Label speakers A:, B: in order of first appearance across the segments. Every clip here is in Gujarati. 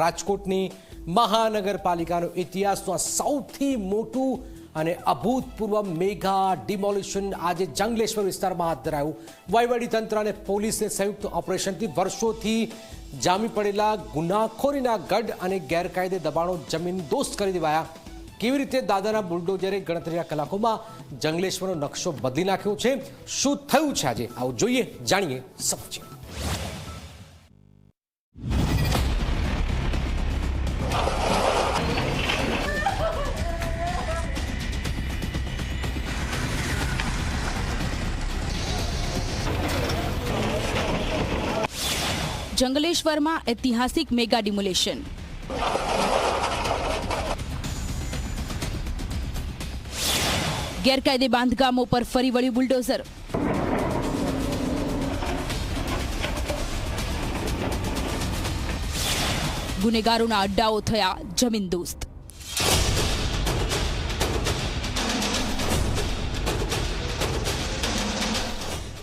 A: રાજકોટની મહાનગરપાલિકાનો ઇતિહાસનું આ સૌથી મોટું અને અભૂતપૂર્વ મેગા ડિમોલિશન આજે જંગલેશ્વર વિસ્તારમાં હાથ ધરાયું। વહીવટીતંત્ર અને પોલીસને સંયુક્ત ઓપરેશનથી વર્ષોથી જામી પડેલા ગુનાખોરીના ગઢ અને ગેરકાયદે દબાણો જમીનદોસ્ત કરી દેવાયા। કેવી રીતે દાદાના બુલડોઝરે ગણતરીના કલાકોમાં જંગલેશ્વરનો નકશો બદલી નાખ્યો છે, શું થયું છે આજે આવું જોઈએ, જાણીએ, સમજીએ।
B: જંગલેશ્વરમાં ઐતિહાસિક મેગા ડિમોલેશન। ગેરકાયદે બાંધકામો પર ફરી વળ્યું બુલડોઝર। ગુનેગારોના અડ્ડાઓ થયા જમીનદોસ્ત।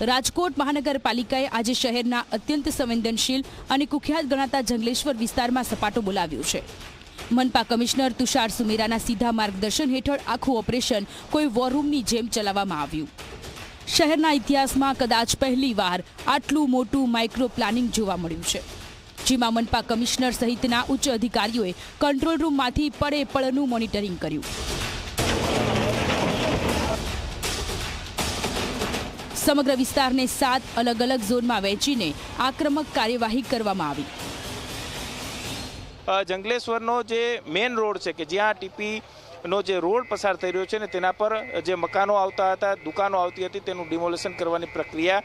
B: રાજકોટ મહાનગરપાલિકાએ આજે શહેરના અત્યંત સંવેદનશીલ અને કુખ્યાત ગણાતા જંગલેશ્વર વિસ્તારમાં સપાટો બોલાવ્યો છે। મનપા કમિશનર તુષાર સુમેરાના સીધા માર્ગદર્શન હેઠળ આખું ઓપરેશન કોઈ વોરરૂમની જેમ ચલાવવામાં આવ્યું। શહેરના ઇતિહાસમાં કદાચ પહેલીવાર આટલું મોટું માઇક્રો પ્લાનિંગ જોવા મળ્યું છે, જેમાં મનપા કમિશનર સહિતના ઉચ્ચ અધિકારીઓએ કંટ્રોલ રૂમમાંથી પળે પળનું મોનિટરિંગ કર્યું। સમગ્ર વિસ્તારને 7 અલગ અલગ ઝોનમાં વહેંચીને આક્રમક કાર્યવાહી કરવામાં આવી।
C: જંગલેશ્વરનો જે મેઇન રોડ છે કે જ્યાં ટીપીનો જે રોડ પસાર થઈ રહ્યો છે ને તેના પર જે મકાનો આવતા હતા, દુકાનો આવતી હતી, તેનું ડિમોલેશન કરવાની પ્રક્રિયા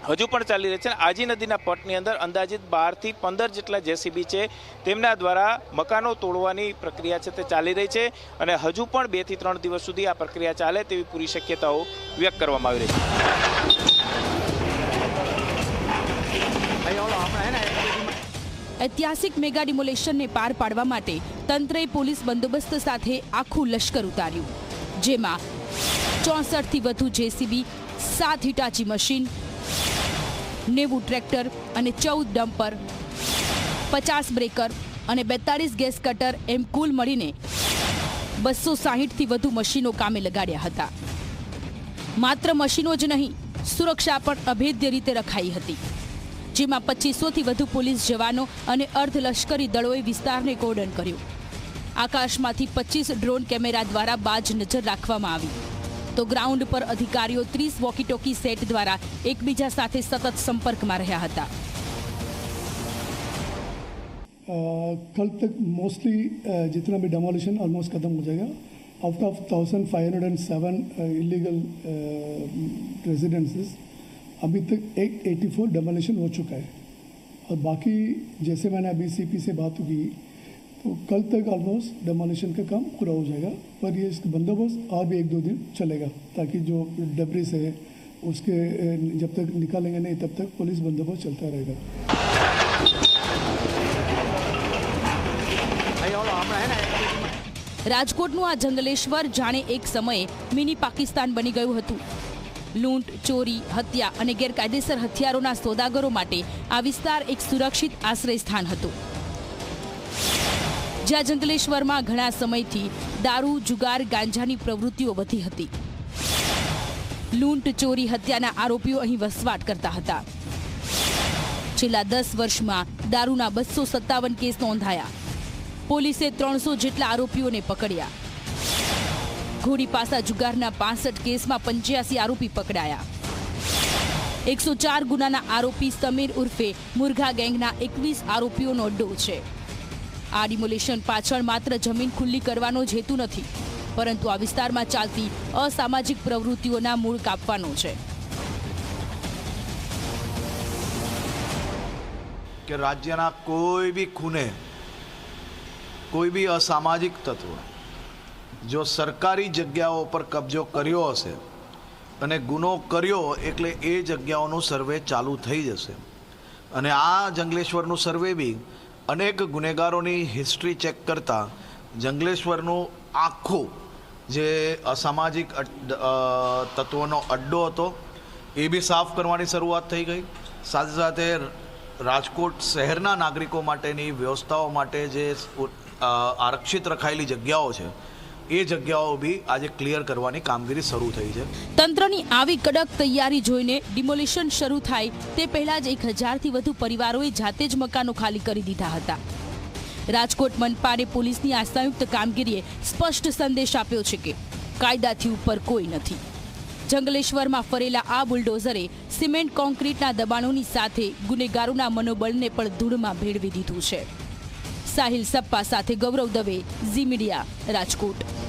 C: હજુ પણ ચાલી રહી છે। આજી નદીના પટની અંદર અંદાજિત 12 થી 15 જેટલા જેસીબી છે, તેમના દ્વારા મકાનો તોડવાની પ્રક્રિયા છે તે ચાલી રહી છે અને હજુ પણ 2 થી 3 દિવસ સુધી આ પ્રક્રિયા ચાલે તેવી પૂરી શક્યતાઓ વ્યક્ત કરવામાં આવી રહી છે।
B: ઐતિહાસિક મેગા ડિમોલેશનને પાર પાડવા માટે તંત્રએ પોલીસ બંદોબસ્ત સાથે આખું લશ્કર ઉતાર્યું, જેમાં 64 થી વધુ જેસીબી, 7 હિટાચી મશીન, 90 ટ્રેક્ટર અને 14 ડમ્પર, 50 બ્રેકર અને 42 ગેસ કટર એમ કુલ મળીને 260 થી વધુ મશીનો કામે લગાડ્યા હતા। માત્ર મશીનો જ નહીં, સુરક્ષા પણ અભેદ્ય રીતે રખાઈ હતી, જેમાં 2500 થી વધુ પોલીસ જવાનો અને અર્ધલશ્કરી દળોએ વિસ્તારને કોર્ડન કર્યો। આકાશમાંથી 25 ડ્રોન કેમેરા દ્વારા બાજ નજર રાખવામાં આવી, તો ગ્રાઉન્ડ પર અધિકારીઓ 30 વોકી ટોકી સેટ દ્વારા એકબીજા સાથે સતત સંપર્કમાં રહ્યા હતા।
D: कल तक मोस्टली जितना भी डेमोलिशन ऑलमोस्ट खत्म हो जाएगा। आउट ऑफ 1507 इलीगल रेजिडेंसेस अभी तक 884 डेमोलिशन हो चुका है और बाकी जैसे मैंने अभी सीपी से बात की तो कल तक ऑलमोस्ट डेमोलिशन का काम पूरा हो जाएगा, पर ये इसका बंदोबस्त और भी 1-2 दिन चलेगा ताकि जो डेब्रिस है उसके जब तक निकालेंगे नहीं तब तक पुलिस बंदोबस्त चलता रहेगा।
B: રાજકોટનું આ જંગલેશ્વર જાણે એક સમયે મિની પાકિસ્તાન બની ગયું હતું। લૂંટ, ચોરી, હત્યા અને ગેરકાયદેસર હથિયારોના સોદાગરો માટે આ વિસ્તાર એક સુરક્ષિત આશ્રય સ્થાન હતું, જ્યાં જંગલેશ્વરમાં ઘણા સમયથી દારૂ, જુગાર, ગાંજાની પ્રવૃત્તિઓ વધી હતી। લૂંટ, ચોરી, હત્યાના આરોપીઓ અહીં વસવાટ કરતા હતા। છેલ્લા 10 વર્ષમાં દારૂના 257 કેસ નોંધાયા। પોલીસે 300 જેટલા આરોપીઓને પકડ્યા। ઘોડી પાસા જુગારના 65 કેસમાં 85 આરોપી પકડાયા। 104 ગુનાના આરોપી સમીર ઉર્ફે મુરઘા ગેંગના 21 આરોપીઓનો અડ્ડો છે। આ ડિમોલેશન પાછળ માત્ર જમીન ખુલ્લી કરવાનો જ હેતુ નથી, પરંતુ આ વિસ્તારમાં ચાલતી અસામાજિક પ્રવૃત્તિઓના મૂળ કાપવાનો છે।
E: કે રાજ્યના કોઈ બી ખૂને કોઈ બી અસામાજિક તત્વ જો સરકારી જગ્યાઓ પર કબજો કર્યો હશે અને ગુનો કર્યો એટલે એ જગ્યાઓનું સર્વે ચાલુ થઈ જશે અને આ જંગલેશ્વરનું સર્વે બી અનેક ગુનેગારોની હિસ્ટ્રી ચેક કરતા જંગલેશ્વરનું આખું જે અસામાજિક તત્વોનો અડ્ડો હતો એ બી સાફ કરવાની શરૂઆત થઈ ગઈ। સાથે સાથે રાજકોટ શહેરના નાગરિકો માટેની વ્યવસ્થાઓ માટે જે આરક્ષિત રખાયેલી જગ્યાઓ છે એ જગ્યાઓ બી આજે ક્લિયર કરવાની કામગીરી શરૂ થઈ છે.
B: તંત્રની આવી કડક તૈયારી જોઈને ડિમોલિશન શરૂ થાય તે પહેલા જ 1000થી વધુ પરિવારોએ જાતે જ મકાનો ખાલી કરી દીધા હતા. રાજકોટ મનપાને પોલીસની આ સંયુક્ત કામગીરીએ સ્પષ્ટ સંદેશ આપ્યો છે કે કાયદાથી ઉપર કોઈ નથી. જંગલેશ્વરમાં ફરેલા આ બુલડોઝરે સિમેન્ટ કોન્ક્રીટના દબાણોની સાથે ગુનેગારોના મનોબળને પણ ધૂળમાં ભેળવી દીધું છે. સાહિલ સપ્પા સાથે ગૌરવ દવે, ઝી મીડિયા, રાજકોટ.